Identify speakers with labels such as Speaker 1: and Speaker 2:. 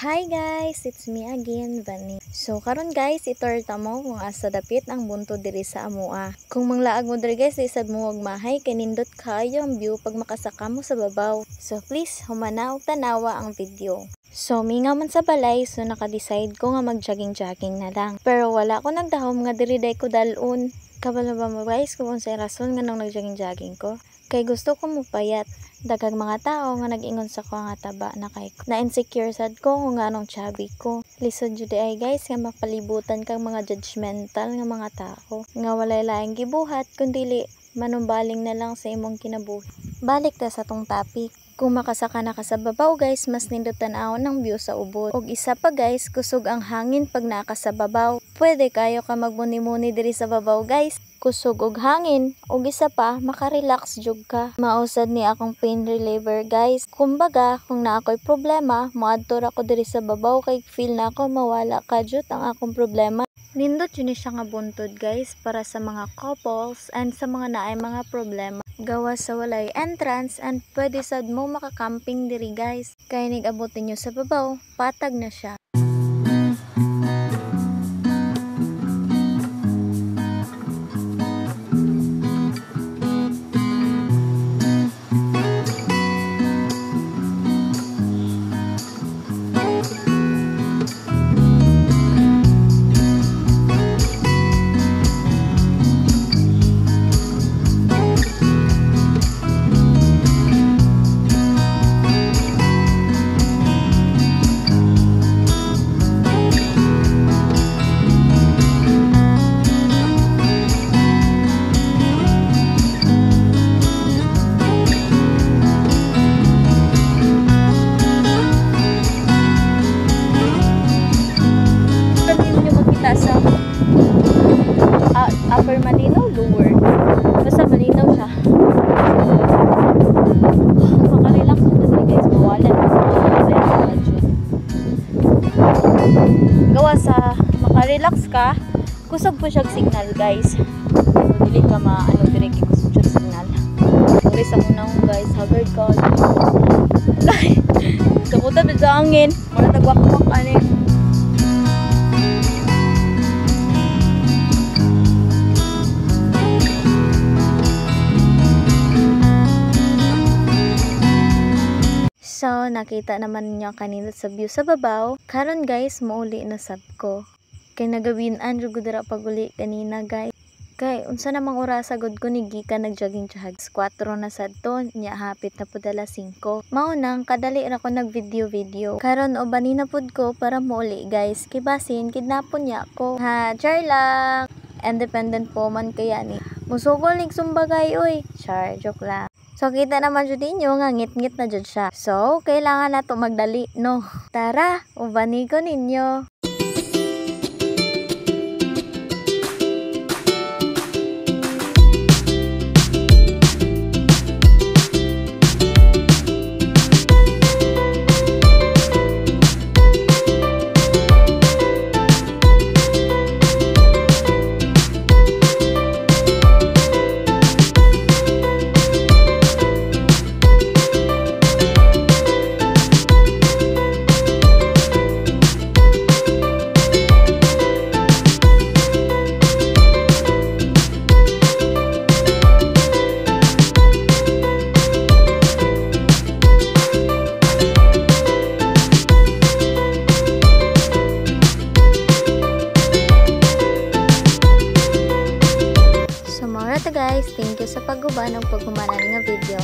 Speaker 1: Hi guys, it's me again, Vani. So karon guys, itorta mo kung asa dapit ang bunto diri sa amoa. Kung manglaag mo diri guys, isad mo og mahay kay nindot kaayo ang view pag makasaka mo sa babaw. So please, humana og tanawa ang video. So mingaw man sa balay, so naka-decide ko nga mag-jogging na lang. Pero wala ko nagdahom nga diri day ko dalon. Kabalo ba mo guys kung unsay rason nga nang nag-jogging ko? Kay gusto ko mupayat. Daghang mga tao nga nag-ingon sa ko nga taba na kay ko. Na-insecure sad ko kung anong chubby ko. Lisod jud ay guys nga mapalibutan kang mga judgmental nga mga tao. Nga walay laing gibuhat kundili manumbaling na lang sa imong kinabuhi. Balik ta sa tong topic. Kung makasaka na ka sa babaw guys, mas nindot tan-awon ng view sa ubod. Og isa pa guys, kusog ang hangin pag naka sa babaw. Pwede kayo ka magmuni-muni diri sa babaw guys. Kusog og hangin. Og isa pa, makarelax jud ka. Mausad ni akong pain reliever guys. Kumbaga, kung na ako'y problema, moadto ra ko diri sa babaw kay feel na ako mawala ka jud ang akong problema. Nindot yun siya nga buntod guys para sa mga couples and sa mga naay mga problema. Gawa sa walay entrance and pwede sad mo makakamping diri guys. Kaya nig-abutin nyo sa babaw, patag na siya. Sa upper malinaw, lower. Basta malinaw siya. Makarelax na guys, mawalan. Gawa sa makarelax ka, kusog po siyang signal guys. Dili ka maano direct kusog siyang signal. Sorry sa muna guys, haggard ka. Kaputa bit sa hangin. Mara nagwakwak ka ni. So, nakita naman niyo kanina sa view sa babaw. Karon guys, mauli na sab ko. Kay nagawin-an jud dira paguli kanina guys. Kay unsa namang oras sagod ko ni gikan nagjogging jahag 4 na sadto nya hapit na pud alas 5. Mao nang kadali ra ko nag-video. Karon ubani na pud ko para mauli guys. Kay basin kidnapon niya ko. Ha, char lang. Independent po man kaya ni. Musugol nig sumbagay oy. Char, joke lang. So, kita naman dyan ninyo nga ngit-ngit na dyan siya. So, kailangan na ito magdali, no? Tara, ubani ko ninyo. Guys, thank you sa pagguba ng pagkumana nga video.